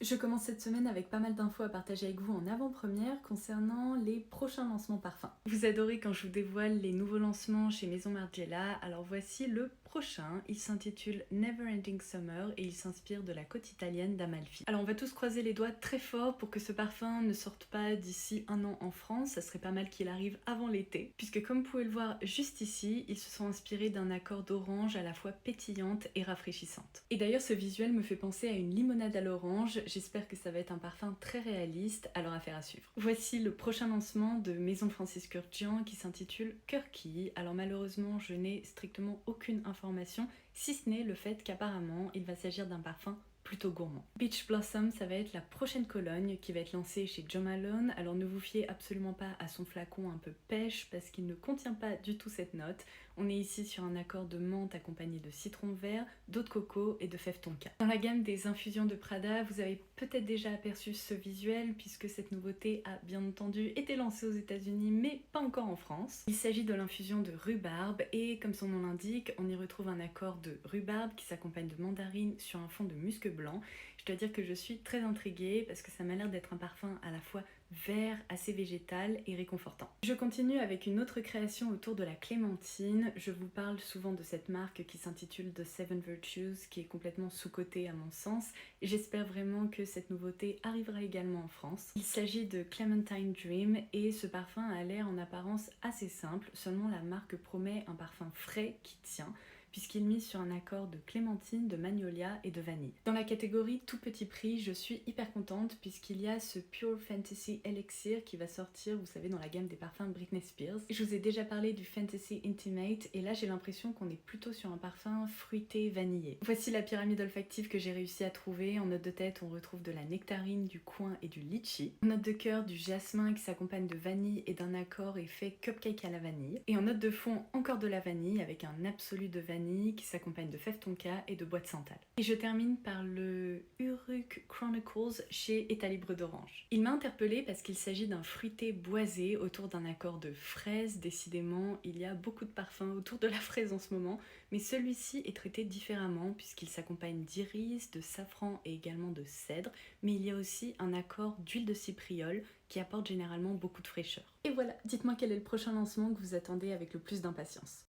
Je commence cette semaine avec pas mal d'infos à partager avec vous en avant-première concernant les prochains lancements parfums. Vous adorez quand je vous dévoile les nouveaux lancements chez Maison Margiela, alors voici le prochain. Il s'intitule Neverending Summer et il s'inspire de la côte italienne d'Amalfi. Alors on va tous croiser les doigts très fort pour que ce parfum ne sorte pas d'ici un an en France. Ça serait pas mal qu'il arrive avant l'été, puisque comme vous pouvez le voir juste ici, ils se sont inspirés d'un accord d'orange à la fois pétillante et rafraîchissante. Et d'ailleurs ce visuel me fait penser à une limonade à l'orange. J'espère que ça va être un parfum très réaliste, alors affaire à suivre. Voici le prochain lancement de Maison Francis Kurkdjian qui s'intitule Kirky. Alors malheureusement, je n'ai strictement aucune information, si ce n'est le fait qu'apparemment, il va s'agir d'un parfum plutôt gourmand. Beach Blossom, ça va être la prochaine Cologne qui va être lancée chez Jo Malone. Alors ne vous fiez absolument pas à son flacon un peu pêche parce qu'il ne contient pas du tout cette note. On est ici sur un accord de menthe accompagné de citron vert, d'eau de coco et de fève tonka. Dans la gamme des infusions de Prada, vous avez peut-être déjà aperçu ce visuel puisque cette nouveauté a bien entendu été lancée aux États-Unis mais pas encore en France. Il s'agit de l'infusion de rhubarbe et comme son nom l'indique, on y retrouve un accord de rhubarbe qui s'accompagne de mandarine sur un fond de musc blanc. Je dois dire que je suis très intriguée parce que ça m'a l'air d'être un parfum à la fois vert, assez végétal et réconfortant. Je continue avec une autre création autour de la clémentine. Je vous parle souvent de cette marque qui s'intitule The Seven Virtues, qui est complètement sous-cotée à mon sens. J'espère vraiment que cette nouveauté arrivera également en France. Il s'agit de Clementine Dream et ce parfum a l'air en apparence assez simple, seulement la marque promet un parfum frais qui tient, puisqu'il mise sur un accord de clémentine, de magnolia et de vanille. Dans la catégorie tout petit prix, je suis hyper contente puisqu'il y a ce Pure Fantasy Elixir qui va sortir, vous savez, dans la gamme des parfums Britney Spears. Je vous ai déjà parlé du Fantasy Intimate et là j'ai l'impression qu'on est plutôt sur un parfum fruité vanillé. Voici la pyramide olfactive que j'ai réussi à trouver. En note de tête, on retrouve de la nectarine, du coin et du litchi. En note de cœur, du jasmin qui s'accompagne de vanille et d'un accord effet cupcake à la vanille. Et en note de fond, encore de la vanille avec un absolu de vanille qui s'accompagne de fève tonka et de bois de santal. Et je termine par le Uruk Chronicles chez État Libre d'Orange. Il m'a interpellée parce qu'il s'agit d'un fruité boisé autour d'un accord de fraise. Décidément, il y a beaucoup de parfums autour de la fraise en ce moment, mais celui-ci est traité différemment puisqu'il s'accompagne d'iris, de safran et également de cèdre, mais il y a aussi un accord d'huile de cypriole qui apporte généralement beaucoup de fraîcheur. Et voilà, dites-moi quel est le prochain lancement que vous attendez avec le plus d'impatience.